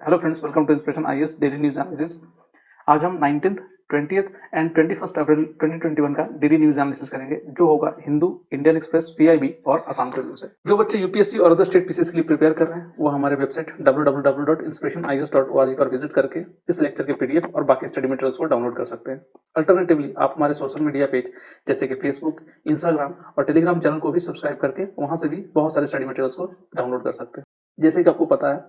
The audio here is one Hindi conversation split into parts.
Hello friends, welcome to Inspiration IAS daily news analysis. आज हम 19th, 20th एंड 21st अप्रैल 2021 का डेली न्यूज एनालिसिस करेंगे, जो होगा हिंदू, इंडियन एक्सप्रेस, पीआईबी और असम ट्रिब्यून से। जो बच्चे यूपीएससी और अदर स्टेट पीसीएस के लिए प्रिपेयर कर रहे हैं, वो हमारे वेबसाइट www.inspirationies.org पर विजिट करके इस लेक्चर के पीडीएफ और बाकी स्टडी मटेरियल्स को डाउनलोड कर सकते हैं। अल्टरनेटिवली आप हमारे सोशल मीडिया पेज जैसे कि फेसबुक, इंस्टाग्राम और टेलीग्राम चैनल को भी सब्सक्राइब करके वहां से भी बहुत सारे स्टडी मटेरियल्स को डाउनलोड कर सकते हैं। जैसे कि आपको पता है,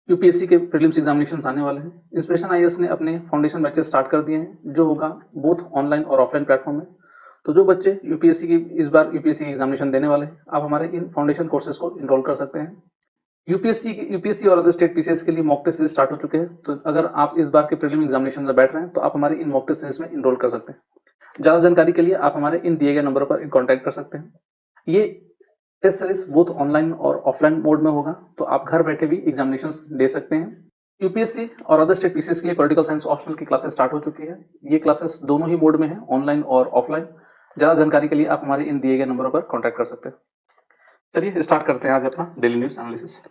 यूपीएससी के प्रीलिम्स एग्जामिनेशंस आने वाले हैं। इंस्पिरेशन आईएएस ने अपने फाउंडेशन बैचेस स्टार्ट कर दिए हैं, जो होगा बोथ ऑनलाइन और ऑफलाइन प्लेटफॉर्म में। तो जो बच्चे यूपीएससी की इस बार यूपीएससी एग्जामिनेशन देने वाले हैं, आप हमारे इन फाउंडेशन कोर्सेज को इनरोल कर सकते हैं। यूपीएससी और अदर स्टेट पीसीएस के लिए मॉक टेस्ट सीरीज स्टार्ट हो चुके हैं। तो अगर आप इस बार के प्रीलिम एग्जामिनेशन में बैठ रहे हैं, तो आप हमारे इन मॉक टेस्ट सीरीज में इनरोल कर सकते हैं। ज्यादा जानकारी के लिए आप हमारे इन दिए गए नंबर पर कॉन्टैक्ट कर सकते हैं। ये टेस्ट सीरीज बोथ ऑनलाइन और ऑफलाइन मोड में होगा, तो आप घर बैठे भी एग्जामिनेशंस दे सकते हैं। यूपीएससी और अदर स्टेट पीसीएस के लिए पॉलिटिकल साइंस ऑप्शनल की क्लासेस स्टार्ट हो चुकी है। ये क्लासेस दोनों ही मोड में है, ऑनलाइन और ऑफलाइन। ज्यादा जानकारी के लिए आप हमारे इन दिए गए नंबरों पर कॉन्टैक्ट कर सकते हैं। चलिए स्टार्ट करते हैं आज अपना डेली न्यूज एनालिसिस।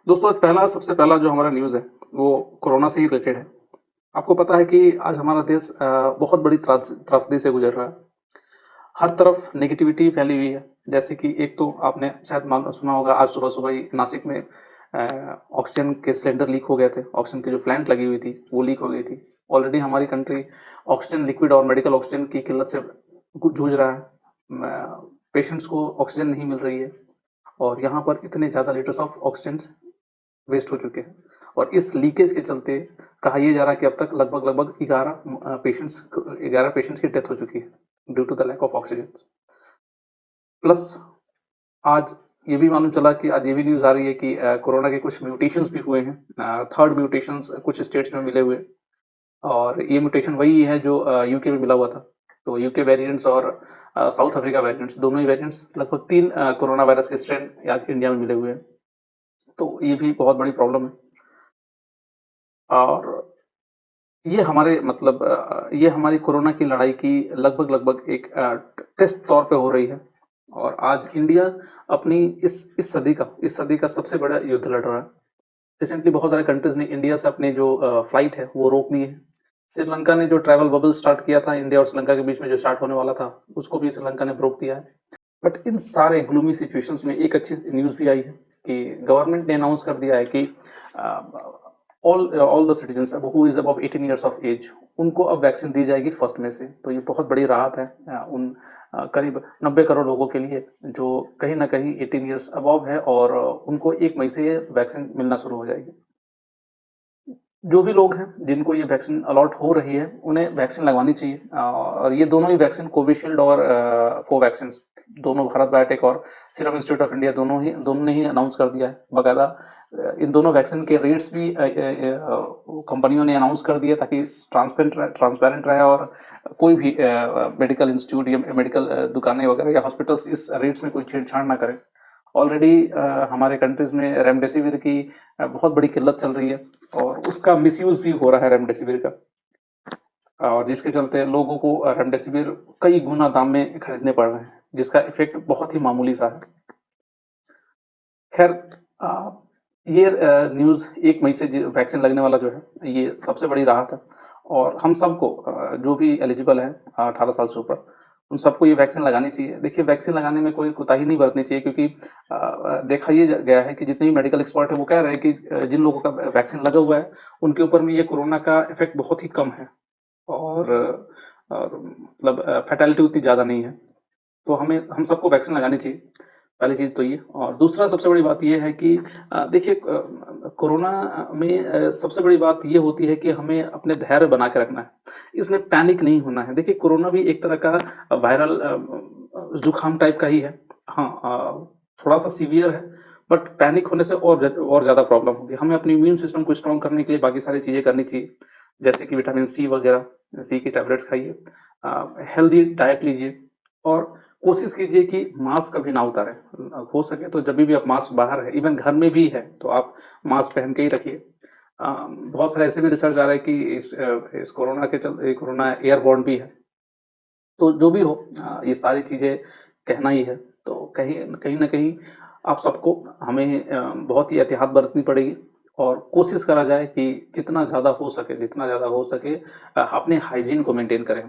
दोस्तों, आज सबसे पहला जो हमारा न्यूज है वो कोरोना से ही रिलेटेड है। आपको पता है कि आज हमारा देश बहुत बड़ी त्रासदी से गुजर रहा है। हर तरफ नेगेटिविटी फैली हुई है। जैसे कि एक तो आपने शायद सुना होगा, आज सुबह सुबह ही नासिक में ऑक्सीजन के सिलेंडर लीक हो गए थे। ऑक्सीजन की जो प्लांट लगी हुई थी वो लीक हो गई थी। ऑलरेडी हमारी कंट्री ऑक्सीजन लिक्विड और मेडिकल ऑक्सीजन की किल्लत से जूझ रहा है। पेशेंट्स को ऑक्सीजन नहीं मिल रही है और यहाँ पर इतने ज्यादा लीटर्स ऑफ ऑक्सीजन वेस्ट हो चुके हैं। और इस लीकेज के चलते कहा यह जा रहा है कि अब तक लगभग 11 पेशेंट्स की डेथ हो चुकी है due to the lack of oxygen. Plus आज ये भी मालूम चला कि आज ये भी न्यूज आ रही है कि कोरोना के कुछ म्यूटेशंस भी हुए हैं। थर्ड म्यूटेशंस कुछ स्टेट्स में मिले हुए, और ये म्यूटेशन वही है जो यूके में मिला हुआ था। तो यूके वेरिएंट्स और साउथ अफ्रीका वेरिएंट्स, दोनों ही वेरिएंट्स, लगभग 3 कोरोना वायरस के स्ट्रेन आज इंडिया में मिले हुए हैं। तो ये भी बहुत बड़ी प्रॉब्लम है। और ये हमारी कोरोना की लड़ाई की लगभग एक टेस्ट तौर पे हो रही है। और आज इंडिया अपनी इस सदी का सबसे बड़ा युद्ध लड़ रहा है। रिसेंटली बहुत सारे कंट्रीज ने इंडिया से अपने जो फ्लाइट है वो रोक दी है। श्रीलंका ने जो ट्रैवल बबल स्टार्ट किया था इंडिया और श्रीलंका के बीच में, जो स्टार्ट होने वाला था, उसको भी श्रीलंका ने रोक दिया है। बट इन सारे ग्लूमी सिचुएशंस में एक अच्छी न्यूज भी आई है कि गवर्नमेंट ने अनाउंस कर दिया है कि all the citizens who is above 18 years of age, उनको अब वैक्सीन दी जाएगी 1 मई से। तो ये बहुत बड़ी राहत है उन करीब 90 करोड़ लोगों के लिए जो कहीं ना कहीं 18 ईयर्स अबव है, और उनको 1 मई से ये वैक्सीन मिलना शुरू हो जाएगी। जो भी लोग हैं जिनको ये वैक्सीन अलॉट हो रही है, उन्हें वैक्सीन लगवानी चाहिए। और ये दोनों ही वैक्सीन, कोविशील्ड और कोवैक्सीन, दोनों भारत बायोटेक और सीरम इंस्टीट्यूट ऑफ इंडिया दोनों ने ही अनाउंस कर दिया है बकायदा। इन दोनों वैक्सीन के रेट्स भी कंपनियों ने अनाउंस कर दिए ताकि ट्रांसपेरेंट रहे और कोई भी मेडिकल इंस्टीट्यूट या मेडिकल दुकानें वगैरह या हॉस्पिटल्स इस रेट्स में कोई छेड़छाड़ ना करें। ऑलरेडी हमारे कंट्रीज में रेमडेसिविर की बहुत बड़ी किल्लत चल रही है और उसका मिसयूज भी हो रहा है रेमडेसिविर का, और जिसके चलते लोगों को रेमडेसिविर कई गुना दाम में खरीदने पड़ रहे हैं, जिसका इफेक्ट बहुत ही मामूली सा है। खैर, ये न्यूज 1 मई से वैक्सीन लगने वाला जो है, ये सबसे बड़ी राहत है। और हम सबको जो भी एलिजिबल है 18 साल से ऊपर, उन सबको ये वैक्सीन लगानी चाहिए। देखिए, वैक्सीन लगाने में कोई कोताही नहीं बरतनी चाहिए, क्योंकि देखा ये गया है कि जितने भी मेडिकल एक्सपर्ट है वो कह रहे हैं कि जिन लोगों का वैक्सीन लगा हुआ है उनके ऊपर में ये कोरोना का इफेक्ट बहुत ही कम है, और मतलब फैटेलिटी उतनी ज्यादा नहीं है। तो हम सबको वैक्सीन लगानी चाहिए, पहली चीज तो ये। और दूसरा सबसे बड़ी बात ये है कि देखिए, कोरोना में सबसे बड़ी बात ये होती है कि हमें अपने धैर्य बना के रखना है, इसमें पैनिक नहीं होना है। देखिए, कोरोना भी एक तरह का वायरल जुकाम टाइप का ही है। हाँ, थोड़ा सा सीवियर है, बट पैनिक होने से और ज्यादा प्रॉब्लम होगी। हमें अपने इम्यून सिस्टम को स्ट्रॉन्ग करने के लिए बाकी सारी चीजें करनी चाहिए, जैसे कि विटामिन सी वगैरह, सी की टैबलेट्स खाइए, हेल्दी डाइट लीजिए, और कोशिश कीजिए कि मास्क कभी ना उतारें। हो सके तो जब भी आप मास्क बाहर है, इवन घर में भी है, तो आप मास्क पहन के ही रखिए। बहुत सारे ऐसे भी रिसर्च आ रहा है कि इस कोरोना के चलते कोरोना एयरबॉर्न भी है। तो जो भी हो, ये सारी चीजें कहना ही है। तो कहीं ना कहीं आप सबको हमें बहुत ही एहतियात बरतनी पड़ेगी, और कोशिश करा जाए कि जितना ज़्यादा हो सके अपने हाइजीन को मेंटेन करें।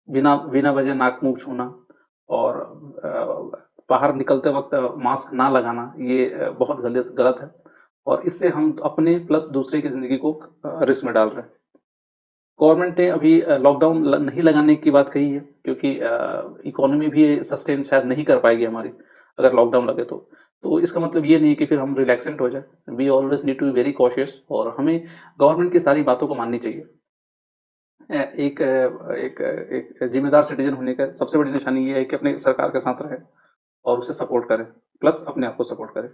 बिना बिना वजह नाक मुंह छूना और बाहर निकलते वक्त मास्क ना लगाना, ये बहुत गलत गलत है और इससे हम अपने प्लस दूसरे की जिंदगी को रिस्क में डाल रहे हैं। गवर्नमेंट ने अभी लॉकडाउन नहीं लगाने की बात कही है क्योंकि इकोनॉमी भी सस्टेन शायद नहीं कर पाएगी हमारी अगर लॉकडाउन लगे तो इसका मतलब ये नहीं कि फिर हम रिलैक्सेंट हो जाए। We always need to be very cautious और हमें गवर्नमेंट की सारी बातों को माननी चाहिए। एक जिम्मेदार सिटीजन होने का सबसे बड़ी निशानी ये है कि अपने सरकार के साथ रहे और उसे सपोर्ट करें प्लस अपने आप को सपोर्ट करें।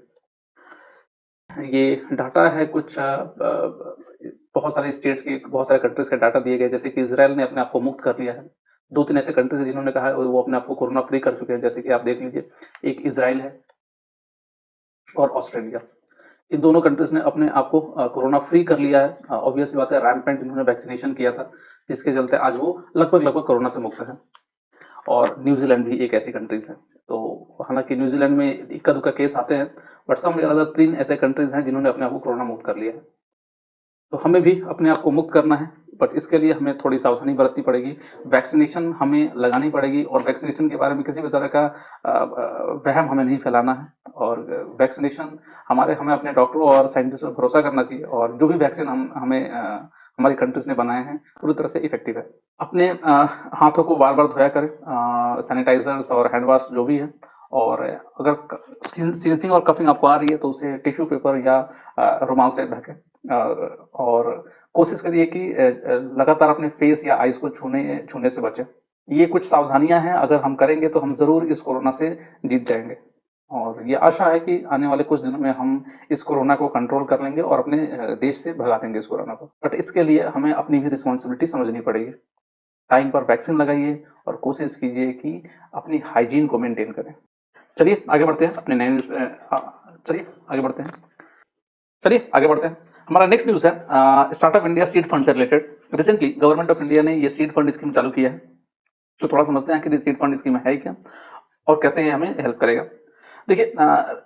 ये डाटा है कुछ बहुत सारे स्टेट्स के बहुत सारे कंट्रीज के डाटा दिए गए, जैसे कि इसराइल ने अपने आप को मुक्त कर लिया है। 2-3 ऐसे कंट्रीज हैं जिन्होंने कहा है वो अपने आप को कोरोना फ्री कर चुके हैं, जैसे कि आप देख लीजिए, एक इसराइल है और ऑस्ट्रेलिया। इन दोनों कंट्रीज ने अपने आप को कोरोना फ्री कर लिया है। ऑब्वियस सी बात है, रैम्पेंट इन्होंने वैक्सीनेशन किया था जिसके चलते आज वो लगभग कोरोना से मुक्त है। और न्यूजीलैंड भी एक ऐसी कंट्रीज है। तो हालांकि न्यूजीलैंड में इक्का दुक्का केस आते हैं, बट सम 3 ऐसे कंट्रीज हैं जिन्होंने अपने आप को कोरोना मुक्त कर लिया है। तो हमें भी अपने आप को मुक्त करना है, बट इसके लिए हमें थोड़ी सावधानी बरतनी पड़ेगी। वैक्सीनेशन हमें लगानी पड़ेगी और वैक्सीनेशन के बारे में किसी भी तरह का वहम हमें नहीं फैलाना है। और वैक्सीनेशन हमें अपने डॉक्टरों और साइंटिस्ट पर भरोसा करना चाहिए और जो भी वैक्सीन हमारी कंट्रीज ने बनाए हैं पूरी तरह से इफेक्टिव है। अपने हाथों को बार बार धोया करें, सैनिटाइजर्स और हैंड वॉश जो भी है। और अगर सींसिंग और कफिंग आपको आ रही है तो उसे टिश्यू पेपर या रुमाल से ढकें। और कोशिश करिए कि लगातार अपने फेस या आईज को छूने से बचें। ये कुछ सावधानियां हैं, अगर हम करेंगे तो हम जरूर इस कोरोना से जीत जाएंगे और ये आशा है कि आने वाले कुछ दिनों में हम इस कोरोना को कंट्रोल कर लेंगे और अपने देश से भगा देंगे इस कोरोना को। बट इसके लिए हमें अपनी भी रिस्पॉन्सिबिलिटी समझनी पड़ेगी। टाइम पर वैक्सीन लगाइए और कोशिश कीजिए कि अपनी हाइजीन को मेंटेन करें। चलिए आगे बढ़ते हैं अपने नए न्यूज चलिए आगे बढ़ते हैं चलिए आगे बढ़ते हैं। हमारा नेक्स्ट न्यूज है स्टार्टअप इंडिया सीड फंड से related. Recently government of India ने ये सीड फंड स्कीम चालू किया है, तो थोड़ा समझते हैं कि सीड फंड स्कीम है क्या और कैसे ये हमें हेल्प करेगा। देखिए,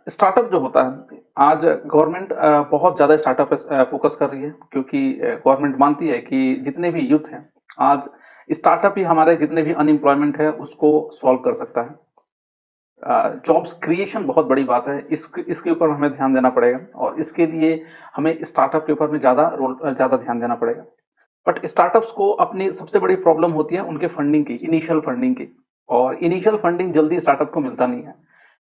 स्टार्टअप जो होता है, आज गवर्नमेंट बहुत ज्यादा स्टार्टअप पे फोकस कर रही है क्योंकि गवर्नमेंट मानती है कि जितने भी यूथ हैं आज, स्टार्टअप ही हमारे जितने भी अनएम्प्लॉयमेंट है उसको सॉल्व कर सकता है। जॉब्स क्रिएशन बहुत बड़ी बात है, इसके ऊपर हमें ध्यान देना पड़ेगा और इसके लिए हमें स्टार्टअप के ऊपर में ज्यादा ध्यान देना पड़ेगा। बट स्टार्टअप्स को अपनी सबसे बड़ी प्रॉब्लम होती है उनके फंडिंग की, इनिशियल फंडिंग की। और इनिशियल फंडिंग जल्दी स्टार्टअप को मिलता नहीं है।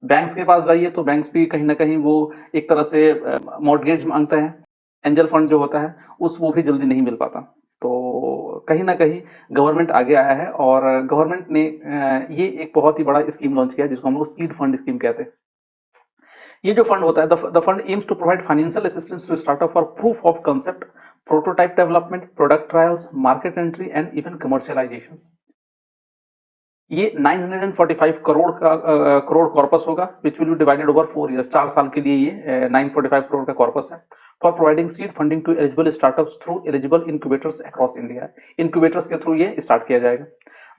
बैंक्स के पास जाइए तो बैंक्स भी कहीं ना कहीं वो एक तरह से मॉर्गेज मांगते हैं। एंजल फंड जो होता है वो भी जल्दी नहीं मिल पाता। तो कहीं ना कहीं गवर्नमेंट आगे आया है और गवर्नमेंट ने ये एक बहुत ही बड़ा स्कीम लॉन्च किया है जिसको हम लोग सीड फंड स्कीम कहते हैं। ये जो फंड होता है, the fund aims to provide financial assistance to startup for proof of concept, prototype development, product trials, market entry and even commercialisation. ये 945 करोड़ कॉर्पस होगा, which will be divided over 4 years. 4 साल के लिए ये 945 करोड़ का कॉर्पस है for providing seed funding to eligible startups through eligible incubators across India. Incubators के थ्रू ये स्टार्ट किया जाएगा।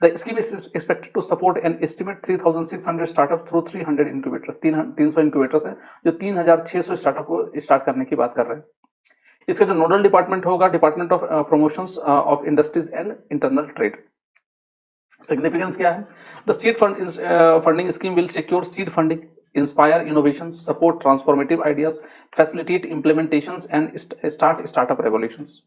The scheme is expected to support an estimate 3600 startup through 300 incubators. 300 incubators है जो 3600 स्टार्टअप को स्टार्ट करने की बात कर रहे हैं। इसका जो नोडल डिपार्टमेंट होगा, department of promotions of industries and internal trade. Significance क्या है? The seed funding scheme will secure seed funding, inspire innovation, support transformative ideas, facilitate implementations and startup revolutions.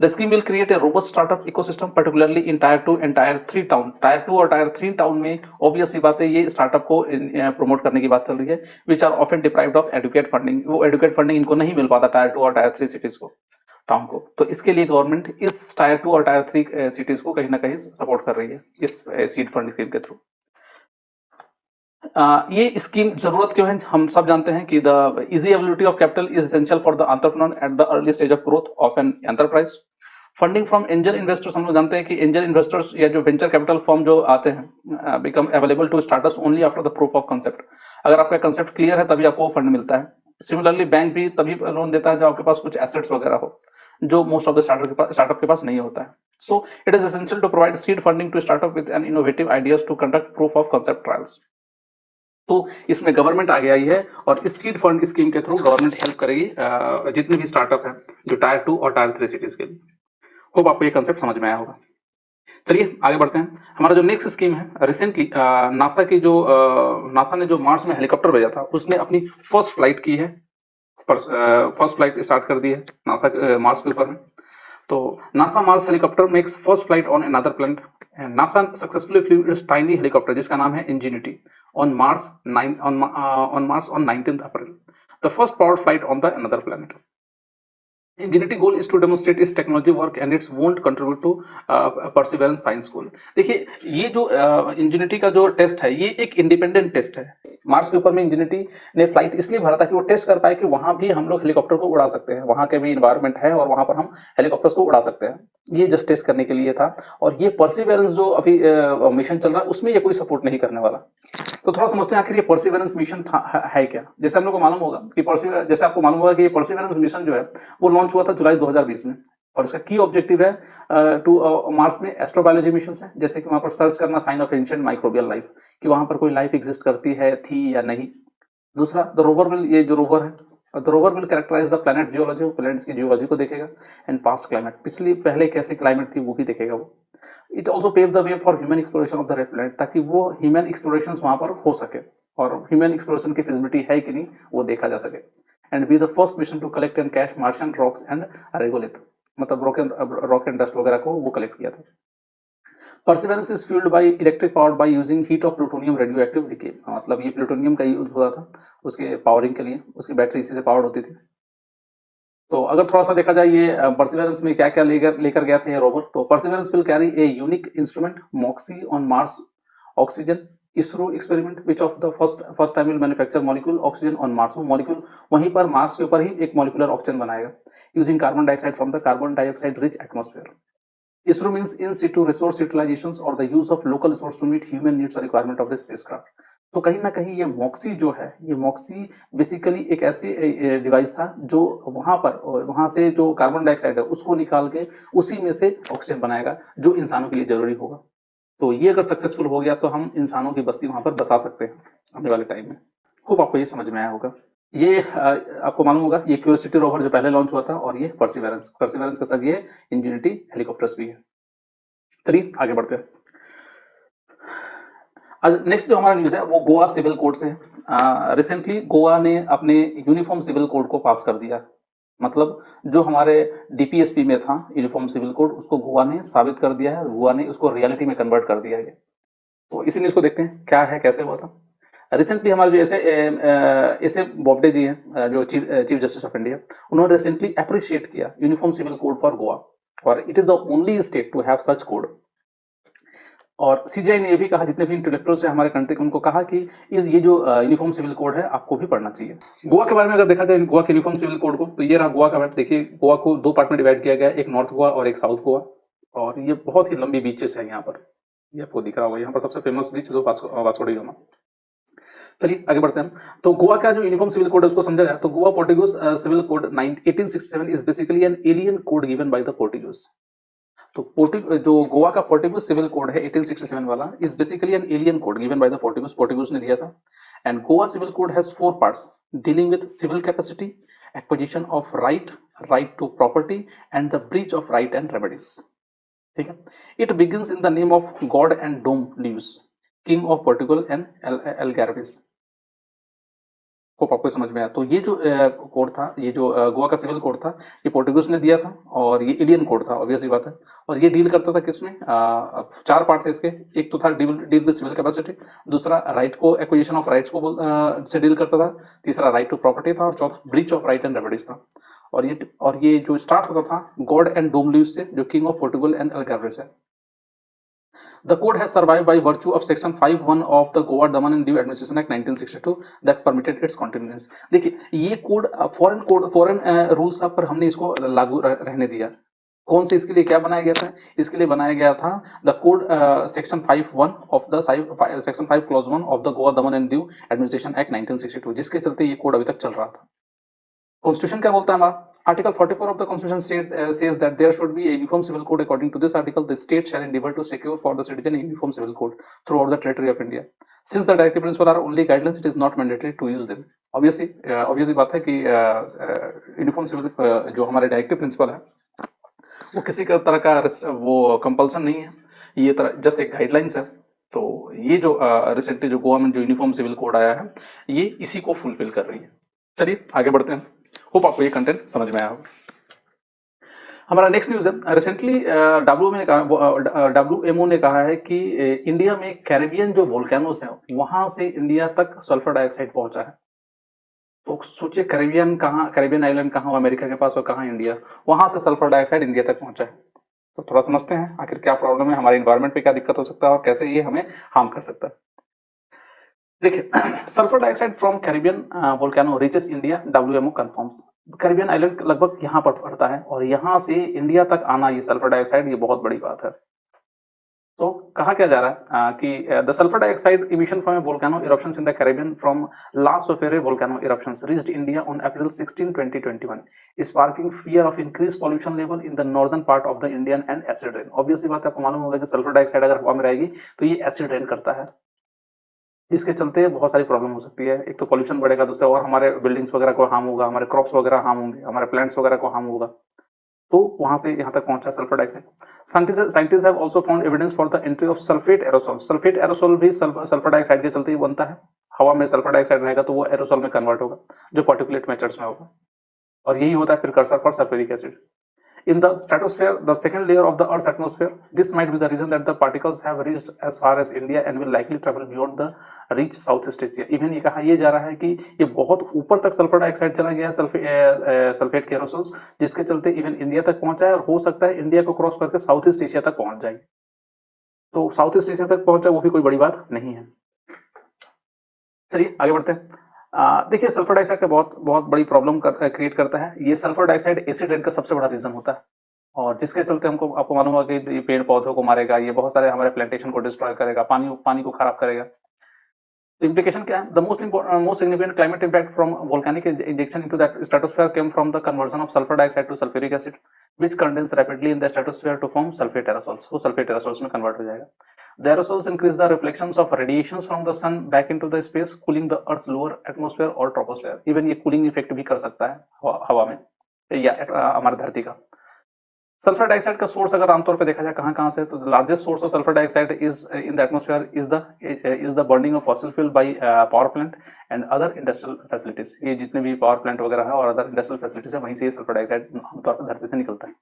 The scheme will create a robust startup ecosystem, particularly in Tier 2 and Tier 3 town. Tier 2 और Tier 3 टाउन में ऑब्वियस सी बात है, ये स्टार्टअप को प्रमोट करने की बात चल रही है, which are often deprived of adequate funding. वो एडुकेट फंडिंग इनको नहीं मिल पाता Tier 2 और Tier 3 सिटीज को, टाउन को। तो इसके लिए गवर्नमेंट इस Tier 2 और Tier 3 सिटीज को कहीं ना कहीं सपोर्ट कर रही है इस सीड फंड स्कीम के थ्रू। ये स्कीम जरूरत क्यों है? हम सब जानते हैं कि the easy availability of capital is essential for the entrepreneur at the early stage of growth of an enterprise. Funding from angel investors, हम लोग जानते हैं कि एंजल इन्वेस्टर्स या जो वेंचर कैपिटल फर्म जो आते हैं, become available to startups only after the proof of concept. अगर आपका कंसेप्ट क्लियर है तभी आपको फंड मिलता है। सिमिलरली बैंक भी तभी लोन देता है जब आपके पास कुछ एसेट्स वगैरह हो, जो मोस्ट ऑफ द स्टार्टअप के पास नहीं होता है। So it is essential to provide seed funding to startup with an innovative ideas to conduct proof of concept trials. तो इसमें गवर्नमेंट आगे आई है और इस सीड फंड स्कीम के थ्रू गवर्नमेंट हेल्प करेगी जितने भी स्टार्टअप है जो टायर 2 और टायर 3 सिटीज के लिए। होप आपको ये कंसेप्ट समझ में आया होगा। चलिए आगे बढ़ते हैं। हमारा जो नेक्स्ट स्कीम है, रिसेंटली नासा ने जो मार्स में हेलीकॉप्टर भेजा था उसने अपनी फर्स्ट फ्लाइट की है, फर्स्ट फ्लाइट स्टार्ट कर दी है नासा मार्स के ऊपर में। तो NASA Mars helicopter makes first flight on another planet. NASA successfully flew its tiny helicopter जिसका नाम है Ingenuity on Mars on 19 April, the first powered flight on the another planet. Ingenuity goal is to demonstrate this technology work and it's won't contribute to Perseverance science goal. देखिए ये जो इंजेनिटी का जो टेस्ट है ये एक इंडिपेंडेंट टेस्ट है। मार्स के ऊपर में इंजेनिटी ने फ्लाइट इसलिए भरा था कि वो टेस्ट कर पाए कि वहां भी हम लोग हेलीकॉप्टर को उड़ा सकते हैं, वहां के भी इन्वायरमेंट है और वहां पर हम हेलीकॉप्टर्स को उड़ा सकते हैं। ये जस्ट टेस्ट करने के लिए था। और ये परसिवरेंस जो अभी मिशन चल रहा है उसमें ये कोई सपोर्ट नहीं करने वाला। तो थोड़ा समझते हैं आखिर ये परसिवरेंस मिशन है क्या। जैसे हम लोग को मालूम होगा कि जैसे आपको मालूम होगा कि ये परसिवरेंस मिशन जो है वो लॉन्च हुआ था जुलाई 2020 में और इसका की ऑब्जेक्टिव है टू मार्स में एस्ट्रोबायोलॉजी मिशन है, जैसे कि वहां पर सर्च करना sign of ancient microbial life, कि वहां पर कोई लाइफ एग्जिस्ट करती है, थी या नहीं। दूसरा द रोवर विल, ये जो रोवर है the rover will characterize the planet geology, planets की जियोलॉजी को देखेगा एंड पास्ट क्लाइमेट, पिछली पहले कैसे क्लाइमेट थी वो भी देखेगा वो। It also pave the way for human exploration of the red planet, ताकि वो ह्यूमन एक्सप्लोरेशन वहां पर हो सके और ह्यूमन एक्सप्लोरेशन की फिजिबिलिटी है कि नहीं वो देखा जा सके। And be the first mission to collect and catch Martian rocks and regolith, मतलब रॉक एंड डस्ट वगैरह को वो कलेक्ट किया था। Perseverance is fuelled by electric power by using heat of plutonium radio active decay, मतलब ये प्लूटोनियम का यूज होता था उसके पावरिंग के लिए, उसकी बैटरी इसी से पावर्ड होती थी। तो अगर थोड़ा सा देखा जाए ये परसिवरेंस में क्या क्या लेकर गया था ये रोवर, तो perseverance will carry a unique instrument Moxie on Mars oxygen ISRO experiment which of the first time will manufacture molecule oxygen on Mars, molecule वहीं पर मार्स के ऊपर ही एक मॉलिक्यूलर ऑक्सीजन बनाएगा using carbon dioxide from the carbon dioxide rich atmosphere. ISRO means in situ resource utilizations or the use of local resource to meet human needs or requirement of the spacecraft। तो कहीं ना कहीं ये मॉक्सी जो है, ये मॉक्सी बेसिकली एक ऐसी डिवाइस था जो वहां से जो कार्बन डाइऑक्साइड है उसको निकाल के उसी में से ऑक्सीजन बनाएगा जो इंसानों के लिए जरूरी होगा। तो ये अगर सक्सेसफुल हो गया तो हम इंसानों की बस्ती वहां पर बसा सकते हैं आने वाले टाइम में। होप आपको ये समझ में आया होगा। ये आपको मालूम होगा ये क्यूरियोसिटी रोवर जो पहले लॉन्च हुआ था और ये परसिवरेंस का साथ ये इंजेनिटी हेलीकॉप्टर्स भी है। चलिए आगे बढ़ते हैं। आज नेक्स्ट जो हमारा न्यूज है वो गोवा सिविल कोड से है। रिसेंटली गोवा ने अपने यूनिफॉर्म सिविल कोड को पास कर दिया, मतलब जो हमारे डीपीएसपी में था यूनिफॉर्म सिविल कोड उसको गोवा ने साबित कर दिया है, गोवा ने उसको रियलिटी में कन्वर्ट कर दिया है। तो इसी न्यूज को देखते हैं क्या है कैसे हुआ था। रिसेंटली हमारे जो ऐसे बोब्डे जी हैं जो चीफ जस्टिस ऑफ इंडिया, उन्होंने रिसेंटली अप्रिशिएट किया uniform civil code for Goa और it is the only state to have such code. और सीजीआई ने ये भी कहा, जितने भी इंटेलेक्चुअल्स हैं हमारे कंट्री के, उनको कहा कि ये जो यूनिफॉर्म सिविल कोड है आपको भी पढ़ना चाहिए। गोवा के बारे में अगर देखा जाए गोवा के यूनिफॉर्म सिविल कोड को, तो ये रहा गोवा का मैप। देखिए गोवा को दो पार्ट में डिवाइड किया गया, एक नॉर्थ गोवा और एक साउथ गोवा, और ये बहुत ही लंबी बीचेस है यहाँ पर, ये आपको दिख रहा होगा। यहाँ पर सबसे फेमस बीच जो वास्को डी गामा। चलिए आगे बढ़ते हैं। तो गोवा का जो यूनिफॉर्म सिविल कोड है उसको समझा जाए तो Goa Portuguese civil code 1867 is basically an alien code given by the Portuguese. तो जो गोवा का पोर्टुगीज सिविल कोड है 1867 वाला is basically an alien code given by the Portuguese ने दिया था। And Goa civil code has 4 parts dealing with civil capacity, acquisition of right to property and the breach of right and remedies. ठीक है। It begins in the name of God and Dom Luis, king of Portugal and Algarves. Hope आपको समझ में आया। तो ये जो कोड था, ये जो गोवा का सिविल कोड था, ये पोर्टुगीज ने दिया था और ये एलियन कोड था, ऑब्वियसली बात है। और ये डील करता था किसमें, 4 पार्ट थे इसके। एक तो था डील विद सिविल कैपेसिटी, दूसरा राइट को, एक्विजिशन ऑफ राइट्स को से डील करता था, तीसरा राइट टू प्रॉपर्टी था और चौथा breach of right and remedies था। और ये जो स्टार्ट होता था गॉड एंड डोम लीव्स से, जो किंग ऑफ पोर्टुगल एंड एल्गारिस है। The code has survived by virtue of Section 5(1) of the Goa Daman and Diu Administration Act 1962 that permitted its continuance। देखिए ये फॉरेन रूल्स पर हमने इसको लागू रहने दिया। कौन से, इसके लिए क्या बनाया गया था, इसके लिए बनाया गया था the code section 5(1) of the section 5 clause 1 of the Goa Daman and Diu administration act 1962, जिसके चलते ये कोड अभी तक चल रहा था। कॉन्स्टिट्यूशन क्या बोलता है हमारा, Article 44 of the Constitution says that there should be a uniform civil code. According to this article, the state shall endeavor to secure for the citizen a uniform civil code throughout the territory of India. Since the directive principle are only guidelines, it is not mandatory to use them. Obviously बात है कि यूनिफॉर्म सिविल जो हमारे डायरेक्टिव प्रिंसिपल है वो किसी का तरह का वो कंपल्सन नहीं है, ये तरह जस्ट एक गाइडलाइंस है। तो ये जो रिसेंटली जो गोवा में जो यूनिफॉर्म सिविल कोड आया है ये इसी को फुलफिल कर रही है। चलिए आगे बढ़ते हैं, होप आपको ये कंटेंट समझ में आया होगा। हमारा नेक्स्ट न्यूज है, रिसेंटली WMO ने कहा है कि इंडिया में कैरेबियन जो वोल्केनोस हैं वहां से इंडिया तक सल्फर डाइऑक्साइड पहुंचा है। तो सोचिए कैरेबियन आइलैंड कहाँ, अमेरिका के पास और कहाँ इंडिया, वहां से सल्फर डाइऑक्साइड इंडिया तक पहुंचा है। तो थोड़ा समझते हैं आखिर क्या प्रॉब्लम है, हमारे इन्वायरमेंट पे क्या दिक्कत हो सकता है और कैसे ये हमें हार्म कर सकता है। देखिए sulphur dioxide from Caribbean volcano reaches India, WMO confirms. Caribbean island लगभग यहाँ पर पड़ता है और यहाँ से इंडिया तक आना ये सल्फर डाइऑक्साइड, ये बहुत बड़ी बात है। तो कहा क्या जा रहा है कि the sulphur dioxide emission from volcano eruptions in the Caribbean from last Soufriere volcano eruptions reached India on April 16, 2021, sparking fear of increase pollution level in the northern part of the Indian and acid rain. Obviously बात है, आपको मालूम होगा कि सल्फर डाइऑक्साइड अगर हवा में रहेगी तो ये एसिड रेन करता है, जिसके चलते बहुत सारी प्रॉब्लम हो सकती है। एक तो पॉल्यूशन बढ़ेगा, दूसरा और हमारे बिल्डिंग्स वगैरह को हार्म होगा, हमारे क्रॉप्स वगैरह हार्म होंगे, हमारे प्लांट्स वगैरह को हार्म होगा। तो वहां से यहाँ तक पहुंचा sulphur dioxide. Scientist have also found evidence for the entry of sulphate aerosol. Sulphate aerosol भी सल्फर डाइऑक्साइड के चलते ही बनता है। हवा में सल्फर डाइऑक्साइड रहेगा तो वो एरोसोल में कन्वर्ट होगा जो पार्टिकुलेट मेथड्स में होगा, और यही होता है precursor for sulphuric acid. In the stratosphere, the second layer of the Earth's atmosphere, this might be the reason that the particles have reached as far as India and will likely travel beyond the reach Southeast Asia. Even ये कहा जा रहा है कि ये बहुत ऊपर तक सल्फर डाइऑक्साइड चला गया है, सल्फेट के एरोसोल्स, जिसके चलते इवन इंडिया तक पहुंचा है और हो सकता है इंडिया को क्रॉस करके साउथ ईस्ट एशिया तक पहुंच जाए। तो साउथ ईस्ट एशिया तक पहुंचा वो भी कोई बड़ी बात नहीं है। चलिए आगे बढ़ते हैं। देखिए सल्फर डाइऑक्साइड का बहुत बहुत बड़ी प्रॉब्लम क्रिएट करता है। ये सल्फर डाइऑक्साइड एसिड रेन का सबसे बड़ा रीजन होता है और जिसके चलते आपको मालूम होगा कि ये पेड़ पौधों को मारेगा, ये बहुत सारे हमारे प्लांटेशन को डिस्ट्रॉय करेगा, पानी को खराब करेगा। तो इम्प्लीकेशन क्या है? The most significant climate impact from volcanic injection into the stratosphere came from the conversion of sulphur dioxide to sulphuric acid which condense rapidly in the stratosphere to form sulphate aerosols. वो सल्फेट एरोसोल्स में कन्वर्ट हो जाएगा। The aerosols increase the reflections of radiations from the sun back into the space, cooling the Earth's lower atmosphere or troposphere. Even ये cooling effect भी कर सकता है हवा में या हमारी धरती का। सल्फर डाइऑक्साइड का सोर्स अगर आमतौर पर देखा जाए कहाँ से, तो the largest source of sulphur dioxide is in the atmosphere is the burning of fossil fuel by power plant and other industrial facilities. ये जितने भी पावर प्लांट वगैरह है और अदर इंडस्ट्रियल फैसिलिटीज है वहीं से ये सल्फर डाइऑक्साइड आमतौर पर धरती से निकलता है।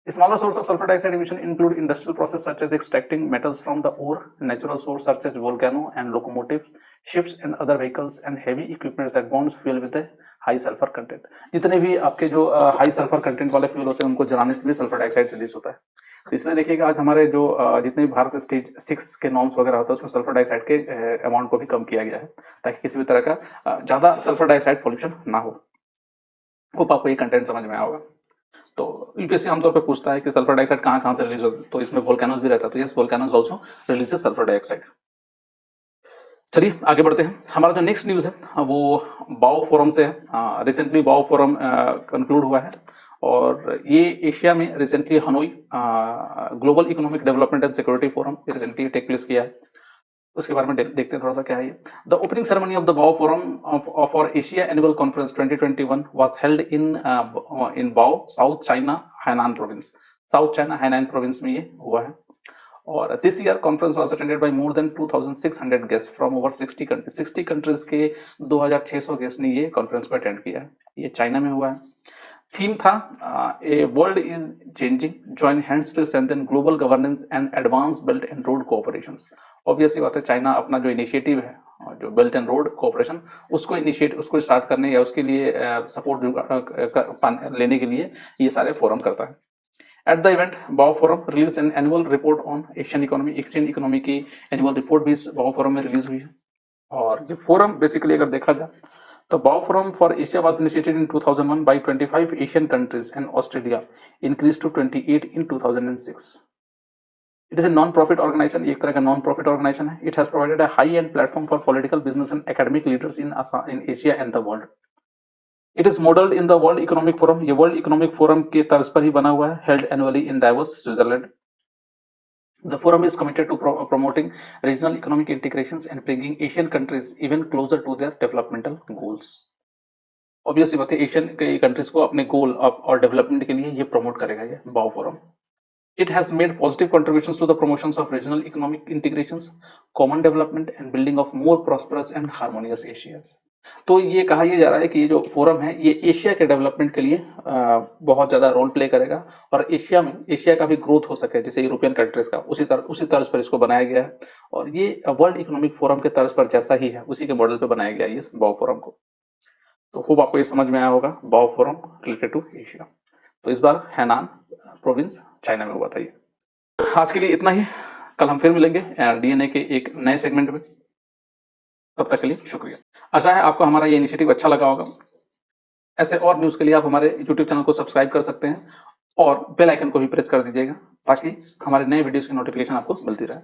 Smaller sources of sulfur dioxide emission include industrial process such as extracting metals from the ore, natural source such as volcano and locomotives, ships and other vehicles, and heavy equipment that burns fuel with a high sulfur content. जितने भी आपके जो हाई सल्फर कंटेंट वाले फ्यूल होते हैं उनको जलाने से भी सल्फर डाइऑक्साइड रिलीज होता है। तो इसमें देखिएगा आज हमारे जो जितने भी भारत स्टेज 6 के नॉर्म्स वगैरह होता है उसमें सल्फर डाइऑक्साइड के अमाउंट को भी कम किया गया है ताकि किसी भी तरह का ज्यादा सल्फर डाइऑक्साइड पॉल्यूशन ना हो। होप आपको ये कंटेंट समझ में आया होगा। तो यूपीएससी आमतौर पे पूछता है कि सल्फर डाइऑक्साइड कहाँ से रिलीज होता है, तो इसमें वोल्केनोस भी रहता है। तो yes, volcanoes also releases sulphur dioxide. चलिए आगे बढ़ते हैं। हमारा जो नेक्स्ट न्यूज है वो बाओ फोरम से है। रिसेंटली बाओ फोरम कंक्लूड हुआ है और ये एशिया में recently Hanoi global economic development and security forum recently take place किया है। उसके बारे में देखते हैं थोड़ा सा क्या है ये। The opening ceremony of the Boao forum for Asia annual conference 2021 was held in Boao, South China, Hainan province. South China Hainan province में ये हुआ है और this year conference was attended by more than 2600 guest from over 60 countries. 60 countries के 2600 गेस्ट ने ये कॉन्फ्रेंस को अटेंड किया है। ये चाइना में हुआ है। थीम था a world is changing, join hands to strengthen global governance and advance belt and road cooperations. Obviously बात है चाइना अपना जो इनिशिएटिव है जो बेल्ट एंड रोड कोऑपरेशन उसको स्टार्ट करने या उसके लिए सपोर्ट लेने के लिए ये सारे फोरम करता है। एट द इवेंट बाओ forum release an annual report on Asian economy की एनुअल रिपोर्ट भी बाओ फोरम में रिलीज हुई है। और ये फोरम बेसिकली अगर देखा जाए तो बाओ forum for Asia was initiated in 2001 by 25 Asian countries and Australia increased to 28 in 2006. It is a non-profit organization, एक तरह का non-profit organization है। It has provided a high-end platform for political, business and academic leaders in Asia and the world. It is modelled in the world economic forum, ये वर्ल्ड इकोनॉमिक फोरम के तर्ज पर ही बना हुआ है, held annually in Davos, Switzerland. The forum is committed to promoting regional economic integrations and bringing Asian countries even closer to their developmental goals. Obviously बात है, एशियन के कंट्रीज को अपने गोल और डेवलपमेंट के लिए ये प्रमोट करेगा ये बाओ forum. It has made positive contributions to the promotions of regional economic integrations, common development and building of more prosperous and harmonious Asia। तो ये कहा यह जा रहा है कि ये जो फोरम है ये एशिया के डेवलपमेंट के लिए बहुत ज्यादा रोल प्ले करेगा और एशिया में एशिया का भी ग्रोथ हो सके जैसे यूरोपियन कंट्रीज का, उसी तर्ज पर इसको बनाया गया है और ये वर्ल्ड इकोनॉमिक फोरम के तर्ज पर जैसा ही है उसी के मॉडल पे बनाया गया है इस बाओ फोरम को। तो होप आपको ये समझ में आया होगा बाओ फोरम रिलेटेड टू एशिया। तो इस बार हैनान प्रोविंस चाइना में हुआ था ये। आज के लिए इतना ही, कल हम फिर मिलेंगे डीएनए के एक नए सेगमेंट में। तब तक के लिए शुक्रिया। आशा है आपको हमारा ये इनिशिएटिव अच्छा लगा होगा। ऐसे और न्यूज के लिए आप हमारे यूट्यूब चैनल को सब्सक्राइब कर सकते हैं और बेल आइकन को भी प्रेस कर दीजिएगा ताकि हमारे नए वीडियोस की नोटिफिकेशन आपको मिलती रहे।